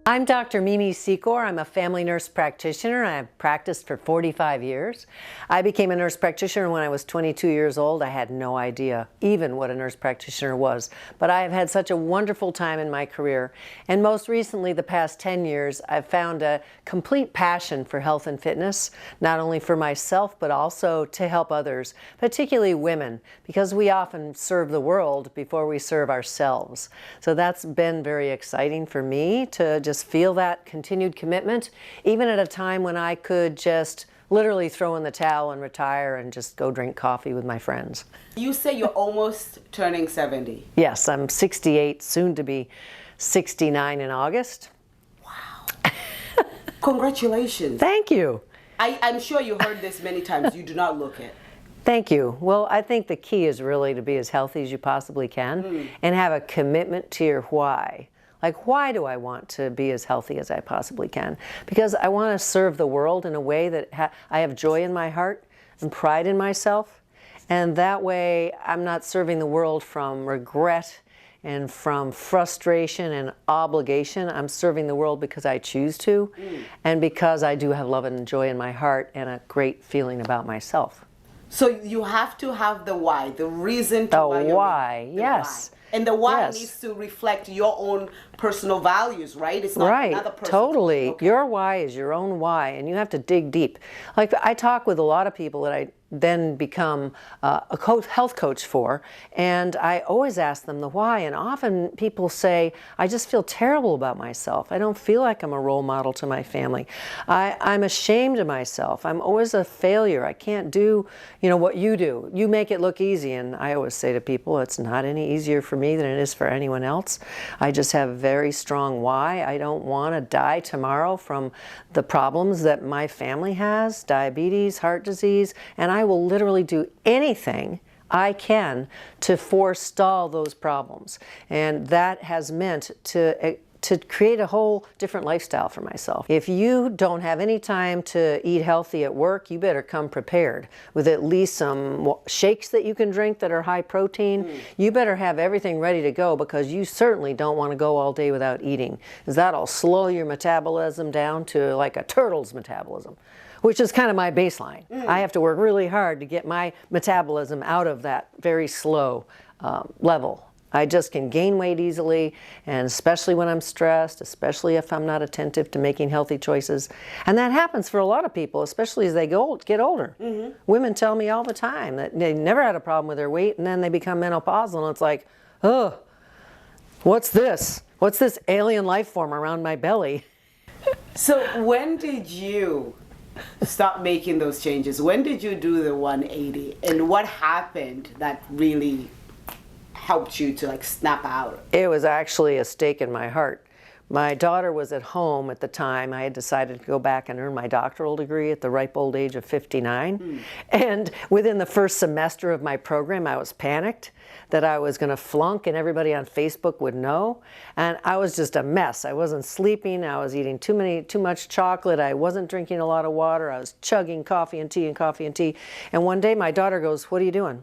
I'm Dr. Mimi Secor. I'm a family nurse practitioner. I've practiced for 45 years. I became a nurse practitioner when I was 22 years old. I had no idea even what a nurse practitioner was, but I have had such a wonderful time in my career. And most recently, the past 10 years, I've found a complete passion for health and fitness, not only for myself, but also to help others, particularly women, because we often serve the world before we serve ourselves. So that's been very exciting for me to just feel that continued commitment, even at a time when I could just literally throw in the towel and retire and just go drink coffee with my friends. You say you're almost turning 70. Yes, I'm 68, soon to be 69 in August. Wow. Congratulations. Thank you. I'm sure you heard this many times. You do not look it. Thank you. Well, I think the key is really to be as healthy as you possibly can and have a commitment to your why. Like, why do I want to be as healthy as I possibly can? Because I want to serve the world in a way that I have joy in my heart and pride in myself. And that way, I'm not serving the world from regret and from frustration and obligation. I'm serving the world because I choose to and because I do have love and joy in my heart and a great feeling about myself. So you have to have the why, the reason to why you're why, yes. Why. And the why Yes. needs to reflect your own personal values, right? It's not right, another person's. totally. Okay. Your why is your own why, and you have to dig deep. Like, I talk with a lot of people that I then become a health coach for, and I always ask them the why, and often people say, I just feel terrible about myself. I don't feel like I'm a role model to my family. I'm ashamed of myself. I'm always a failure. I can't do, what you do. You make it look easy, and I always say to people, it's not any easier for me than it is for anyone else. I just have a very strong why. I don't want to die tomorrow from the problems that my family has, diabetes, heart disease, and I will literally do anything I can to forestall those problems. And that has meant to create a whole different lifestyle for myself. If you don't have any time to eat healthy at work, you better come prepared with at least some shakes that you can drink that are high protein. You better have everything ready to go, because you certainly don't want to go all day without eating, because that'll slow your metabolism down to like a turtle's metabolism, which is kind of my baseline. I have to work really hard to get my metabolism out of that very slow level. I just can gain weight easily, and especially when I'm stressed, especially if I'm not attentive to making healthy choices. And that happens for a lot of people, especially as they get older. Women tell me all the time that they never had a problem with their weight, and then they become menopausal, and it's like, oh, what's this? What's this alien life form around my belly? So when did you start making those changes? When did you do the 180? And what happened that really helped you to like snap out? It was actually a stake in my heart. My daughter was at home at the time. I had decided to go back and earn my doctoral degree at the ripe old age of 59. And within the first semester of my program, I was panicked that I was going to flunk and everybody on Facebook would know. And I was just a mess. I wasn't sleeping. I was eating too much chocolate. I wasn't drinking a lot of water. I was chugging coffee and tea and coffee and tea. And one day my daughter goes, "What are you doing?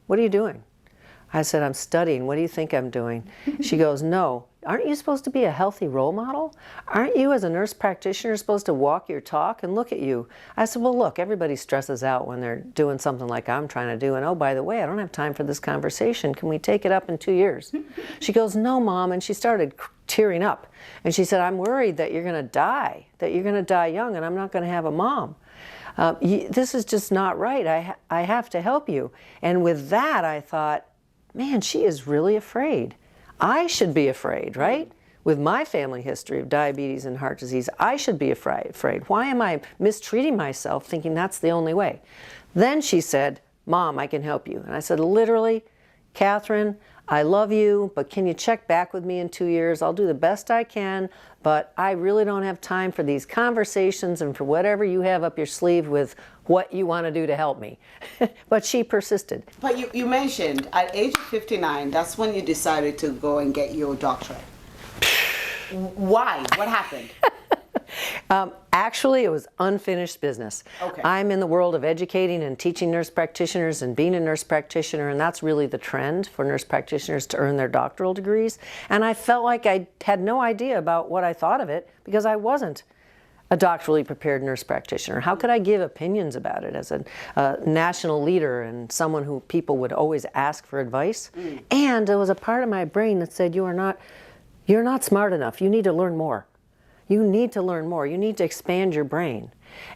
What are you doing?" I said, "I'm studying. What do you think I'm doing?" She goes, "No. Aren't you supposed to be a healthy role model? Aren't you, as a nurse practitioner, supposed to walk your talk? And look at you." I said, "Well, look, everybody stresses out when they're doing something like I'm trying to do. And oh, by the way, I don't have time for this conversation. Can we take it up in 2 years?" She goes, "No, Mom." And she started tearing up. And she said, "I'm worried that you're going to die, young, and I'm not going to have a mom. This is just not right. I have to help you." And with that, I thought, man, she is really afraid. I should be afraid, right? With my family history of diabetes and heart disease, I should be afraid. Why am I mistreating myself thinking that's the only way? Then she said, "Mom, I can help you." And I said, "Literally, Catherine, I love you, but can you check back with me in 2 years? I'll do the best I can, but I really don't have time for these conversations and for whatever you have up your sleeve with what you want to do to help me." But she persisted. But you mentioned at age of 59, that's when you decided to go and get your doctorate. Why? What happened? Actually, it was unfinished business. Okay. I'm in the world of educating and teaching nurse practitioners and being a nurse practitioner, and that's really the trend for nurse practitioners to earn their doctoral degrees. And I felt like I had no idea about what I thought of it because I wasn't a doctorally prepared nurse practitioner. How could I give opinions about it as a national leader and someone who people would always ask for advice? And there was a part of my brain that said, you're not smart enough. You need to learn more. You need to learn more. You need to expand your brain.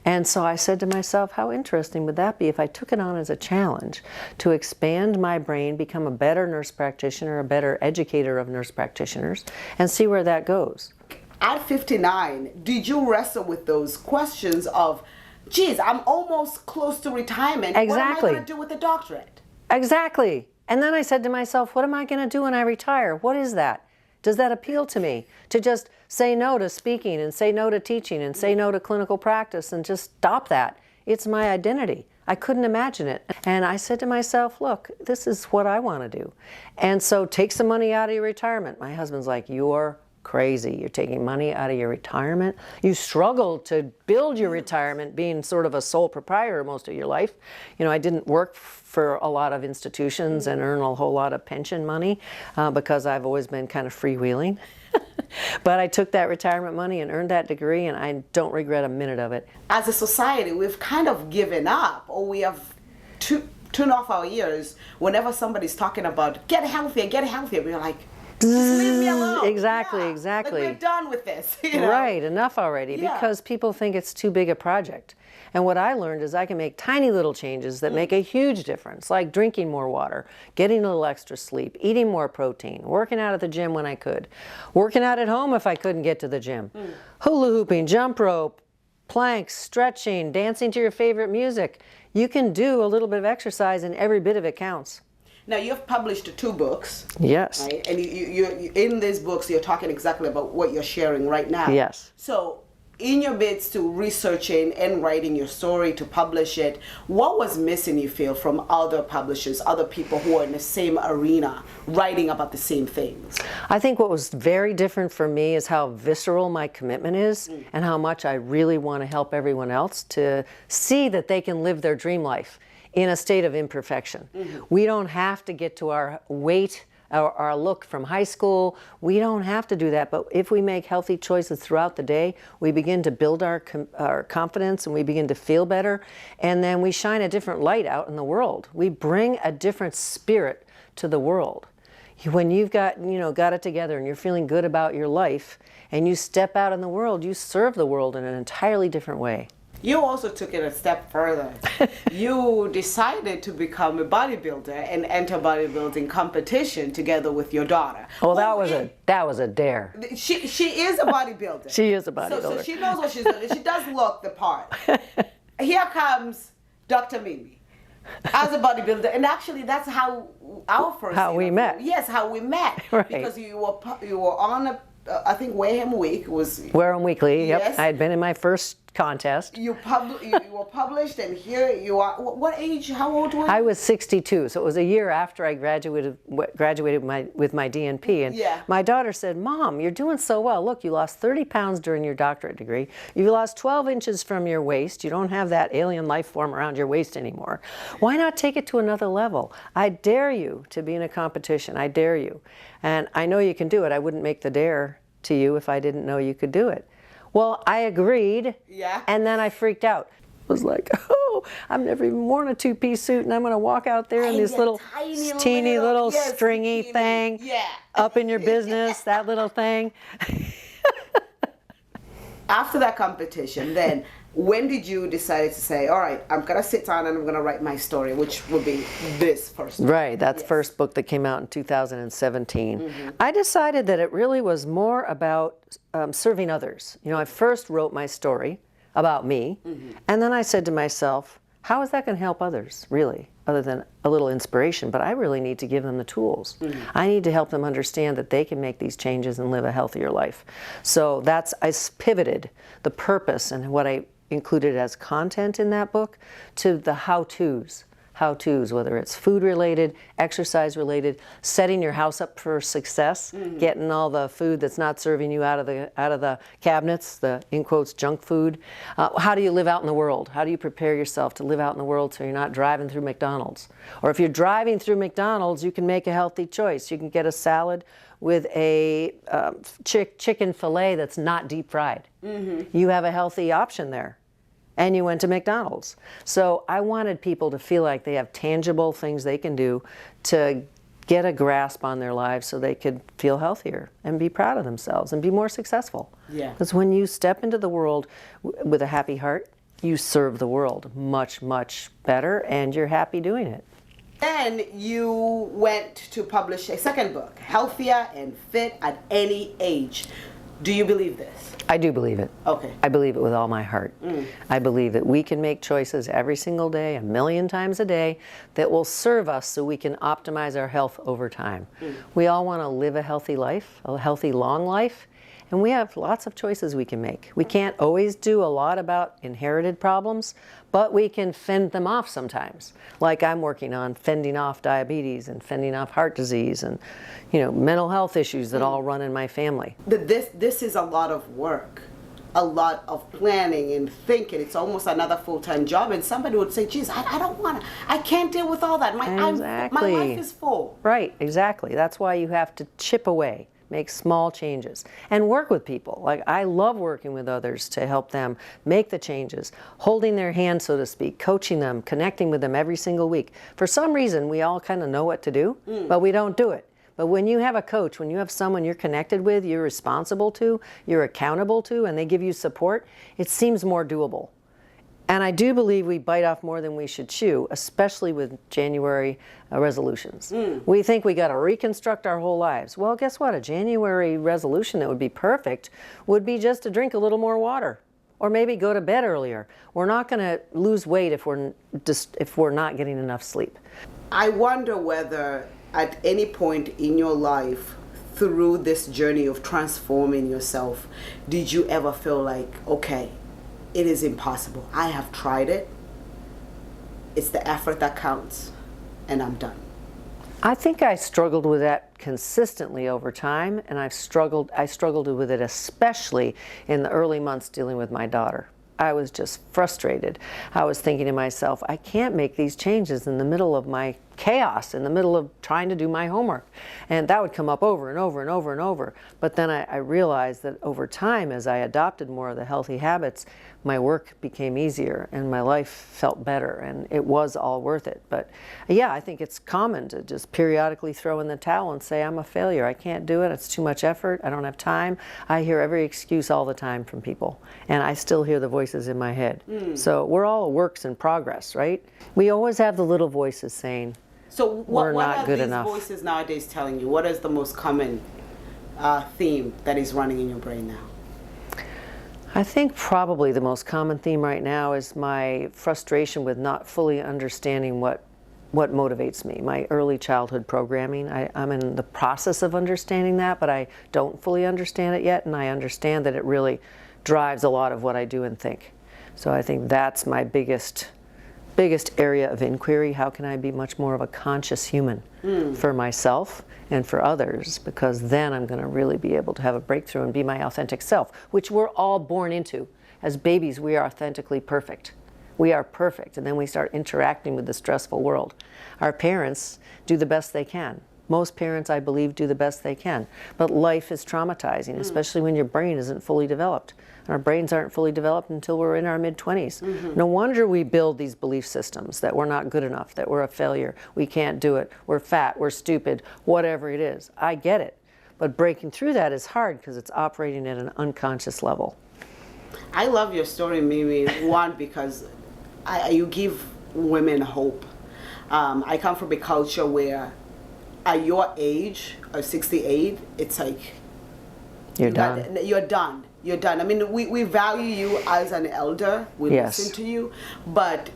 And so I said to myself, how interesting would that be if I took it on as a challenge to expand my brain, become a better nurse practitioner, a better educator of nurse practitioners, and see where that goes. At 59, did you wrestle with those questions of, geez, I'm almost close to retirement. Exactly. What am I going to do with the doctorate? Exactly. And then I said to myself, what am I going to do when I retire? What is that? Does that appeal to me? To just say no to speaking and say no to teaching and say no to clinical practice and just stop that? It's my identity. I couldn't imagine it. And I said to myself, look, this is what I want to do. And so take some money out of your retirement. My husband's like, you're crazy. You're taking money out of your retirement. You struggled to build your retirement being sort of a sole proprietor most of your life. You know, I didn't work for a lot of institutions and earn a whole lot of pension money because I've always been kind of freewheeling. But I took that retirement money and earned that degree, and I don't regret a minute of it. As a society, we've kind of given up, or we have tuned off our ears whenever somebody's talking about get healthier, we're like, just leave me alone. Exactly, Yeah. exactly. Like, we're done with this. You know? Right, enough already, Yeah. because people think it's too big a project. And what I learned is I can make tiny little changes that make a huge difference, like drinking more water, getting a little extra sleep, eating more protein, working out at the gym when I could, working out at home if I couldn't get to the gym, hula hooping, jump rope, planks, stretching, dancing to your favorite music. You can do a little bit of exercise and every bit of it counts. Now, you've published 2 books. Yes. Right? And you in these books, you're talking exactly about what you're sharing right now. Yes. So, in your bids to researching and writing your story to publish it, what was missing, you feel, from other publishers, other people who are in the same arena, writing about the same things? I think what was very different for me is how visceral my commitment is and how much I really want to help everyone else to see that they can live their dream life in a state of imperfection. We don't have to get to our weight, our look from high school. We don't have to do that, but if we make healthy choices throughout the day, we begin to build our confidence and we begin to feel better, and then we shine a different light out in the world. We bring a different spirit to the world. When you've got it together and you're feeling good about your life and you step out in the world, you serve the world in an entirely different way. You also took it a step further. You decided to become a bodybuilder and enter bodybuilding competition together with your daughter. Well, that was a dare. She is a bodybuilder. She is a bodybuilder. So she knows what she's doing. She does look the part. Here comes Dr. Mimi as a bodybuilder, and actually that's how our first we met. Yes, how we met. Right. Because you were on a I think Wareham Week was. Wareham Weekly. Yep. Yes. I had been in my first contest. You were published, and here you are. What age? How old were you? I was 62, so it was a year after I graduated with my DNP. And Yeah. my daughter said, "Mom, you're doing so well. Look, you lost 30 pounds during your doctorate degree. You lost 12 inches from your waist. You don't have that alien life form around your waist anymore. Why not take it to another level? I dare you to be in a competition. I dare you. And I know you can do it. I wouldn't make the dare to you if I didn't know you could do it." Well, I agreed. Yeah. And then I freaked out. I was like, oh, I've never even worn a 2-piece suit, and I'm going to walk out there in And this the little teeny little yes, stringy teeny, thing yeah. up in your business, that little thing. After that competition, then when did you decide to say, all right, I'm going to sit down and I'm going to write my story, which will be this first book? Right, that's Yes. first book that came out in 2017. I decided that it really was more about serving others. You know, I first wrote my story about me, and then I said to myself, how is that going to help others, really, other than a little inspiration? But I really need to give them the tools. I need to help them understand that they can make these changes and live a healthier life. So I pivoted the purpose and what I included as content in that book to the how-tos. how-tos, whether it's food related, exercise related, setting your house up for success, getting all the food that's not serving you out of the cabinets, the in quotes junk food. How do you live out in the world? How do you prepare yourself to live out in the world so you're not driving through McDonald's? Or if you're driving through McDonald's, you can make a healthy choice. You can get a salad with a chicken fillet that's not deep fried. You have a healthy option there. And you went to McDonald's. So I wanted people to feel like they have tangible things they can do to get a grasp on their lives so they could feel healthier and be proud of themselves and be more successful. Yeah. Because when you step into the world with a happy heart, you serve the world much, much better, and you're happy doing it. Then you went to publish a second book, Healthier and Fit at Any Age. Do you believe this? I do believe it. Okay. I believe it with all my heart. I believe that we can make choices every single day, 1,000,000 times a day, that will serve us so we can optimize our health over time. We all want to live a healthy life, a healthy, long life, and we have lots of choices we can make. We can't always do a lot about inherited problems, but we can fend them off sometimes. Like I'm working on fending off diabetes and fending off heart disease and, mental health issues that all run in my family. This is a lot of work, a lot of planning and thinking. It's almost another full-time job. And somebody would say, geez, I don't want to, I can't deal with all that. My life is full. Right, exactly. That's why you have to chip away. Make small changes and work with people. Like I love working with others to help them make the changes, holding their hand, so to speak, coaching them, connecting with them every single week. For some reason, we all kind of know what to do, but we don't do it. But when you have a coach, when you have someone you're connected with, you're responsible to, you're accountable to, and they give you support, it seems more doable. And I do believe we bite off more than we should chew, especially with January resolutions. We think we got to reconstruct our whole lives. Well, guess what? A January resolution that would be perfect would be just to drink a little more water, or maybe go to bed earlier. We're not going to lose weight if we're not getting enough sleep. I wonder whether at any point in your life, through this journey of transforming yourself, did you ever feel like, okay, it is impossible. I have tried it. It's the effort that counts, and I'm done. I think I struggled with that consistently over time, and I struggled with it especially in the early months dealing with my daughter. I was just frustrated. I was thinking to myself, I can't make these changes in the middle of my chaos, in the middle of trying to do my homework. And that would come up over and over and over and over. But then I realized that over time, as I adopted more of the healthy habits, my work became easier and my life felt better, and it was all worth it. But yeah, I think it's common to just periodically throw in the towel and say, I'm a failure. I can't do it. It's too much effort. I don't have time. I hear every excuse all the time from people, and I still hear the voices in my head. So we're all works in progress, right? We always have the little voices saying, so we're what not are good these enough. voices nowadays telling you? What is the most common theme that is running in your brain now? I think probably the most common theme right now is my frustration with not fully understanding what motivates me, my early childhood programming. I'm in the process of understanding that, but I don't fully understand it yet, and I understand that it really drives a lot of what I do and think. So I think that's my biggest area of inquiry. How can I be much more of a conscious human for myself and for others? Because then I'm going to really be able to have a breakthrough and be my authentic self, which we're all born into. As babies, we are authentically perfect. We are perfect, and then we start interacting with the stressful world. Our parents do the best they can. Most parents, I believe, do the best they can. But life is traumatizing, especially when your brain isn't fully developed. Our brains aren't fully developed until we're in our mid-20s. No wonder we build these belief systems that we're not good enough, that we're a failure, we can't do it, we're fat, we're stupid, whatever it is. I get it. But breaking through that is hard because it's operating at an unconscious level. I love your story, Mimi, one, because you give women hope. I come from a culture where at your age, or 68, it's like You're done. You're done. You're done. I mean, we value you as an elder. We listen to you. But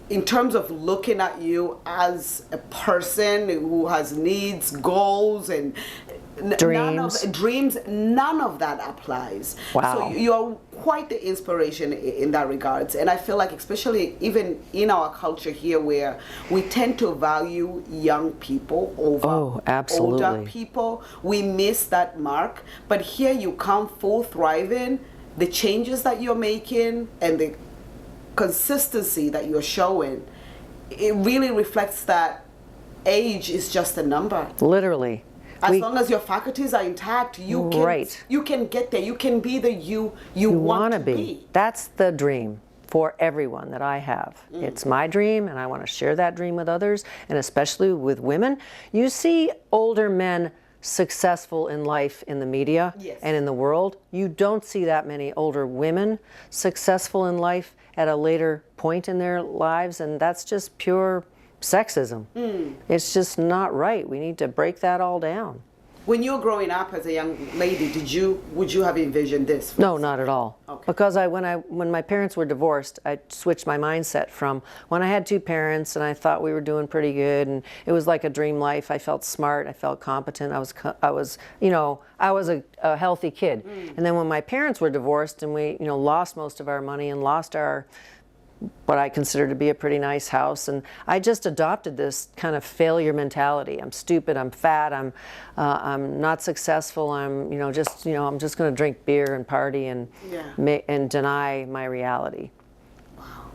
in terms of looking at you as a person who has needs, goals, and None of that applies. Wow. So you're quite the inspiration in that regards. And I feel like, especially even in our culture here, where we tend to value young people over older people, we miss that mark. But here you come full thriving, the changes that you're making and the consistency that you're showing, it really reflects that age is just a number. Literally. As long as your faculties are intact, you can get there. You can be the you want to be. That's the dream for everyone that I have. It's my dream, and I want to share that dream with others, and especially with women. You see older men successful in life in the media and in the world. You don't see that many older women successful in life at a later point in their lives, and that's just pure sexism. It's just not right. We need to break that all down. When you were growing up as a young lady, would you have envisioned this? No, not at all. Okay. Because when my parents were divorced, I switched my mindset from when I had two parents and I thought we were doing pretty good and it was like a dream life. I felt smart. I felt competent. I was a healthy kid. And then when my parents were divorced and we lost most of our money and lost our what I consider to be a pretty nice house, and I just adopted this kind of failure mentality. I'm stupid, I'm fat, I'm not successful, I'm just going to drink beer and party and deny my reality. Wow.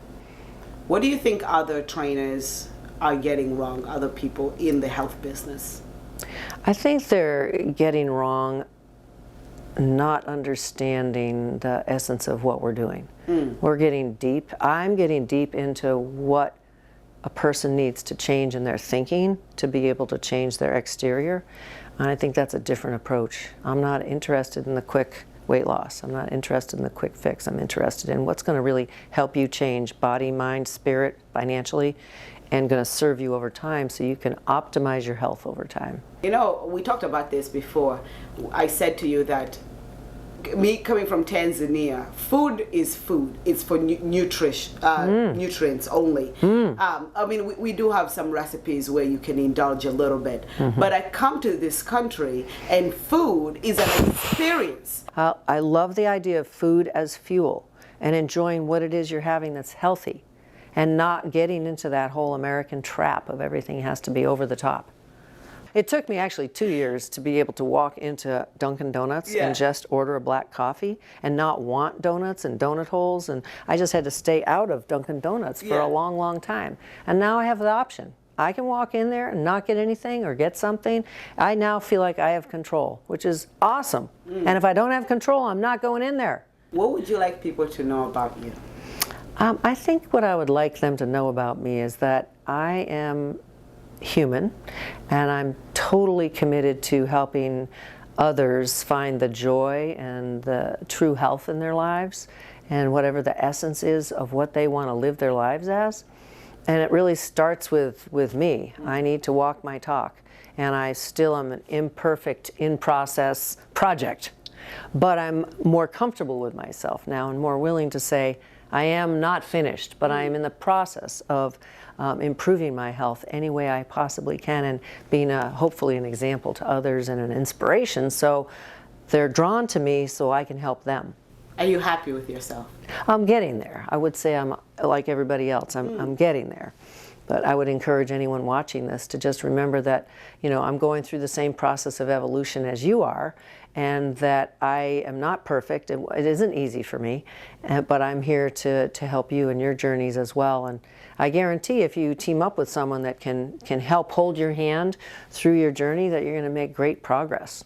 What do you think other trainers are getting wrong, other people in the health business? I think they're getting wrong not understanding the essence of what we're doing. We're getting deep. I'm getting deep into what a person needs to change in their thinking to be able to change their exterior. And I think that's a different approach. I'm not interested in the quick weight loss. I'm not interested in the quick fix. I'm interested in what's going to really help you change body, mind, spirit, financially, and going to serve you over time so you can optimize your health over time. We talked about this before. I said to you that me coming from Tanzania, food is food. It's for nutrients only. I mean, we do have some recipes where you can indulge a little bit. But I come to this country and food is an experience. I love the idea of food as fuel and enjoying what it is you're having that's healthy and not getting into that whole American trap of everything has to be over the top. It took me actually 2 years to be able to walk into Dunkin' Donuts and just order a black coffee and not want donuts and donut holes, and I just had to stay out of Dunkin' Donuts for a long, long time. And now I have the option. I can walk in there and not get anything or get something. I now feel like I have control, which is awesome. And if I don't have control, I'm not going in there. What would you like people to know about you? I think what I would like them to know about me is that I am human, and I'm totally committed to helping others find the joy and the true health in their lives and whatever the essence is of what they want to live their lives as. And it really starts with me. I need to walk my talk, and I still am an imperfect, in-process project. But I'm more comfortable with myself now and more willing to say, I am not finished, but I am in the process of improving my health any way I possibly can and being hopefully an example to others and an inspiration so they're drawn to me so I can help them. Are you happy with yourself? I'm getting there. I would say I'm like everybody else. I'm getting there. But I would encourage anyone watching this to just remember that, I'm going through the same process of evolution as you are, and that I am not perfect. It isn't easy for me, but I'm here to help you in your journeys as well. And I guarantee if you team up with someone that can help hold your hand through your journey, that you're going to make great progress.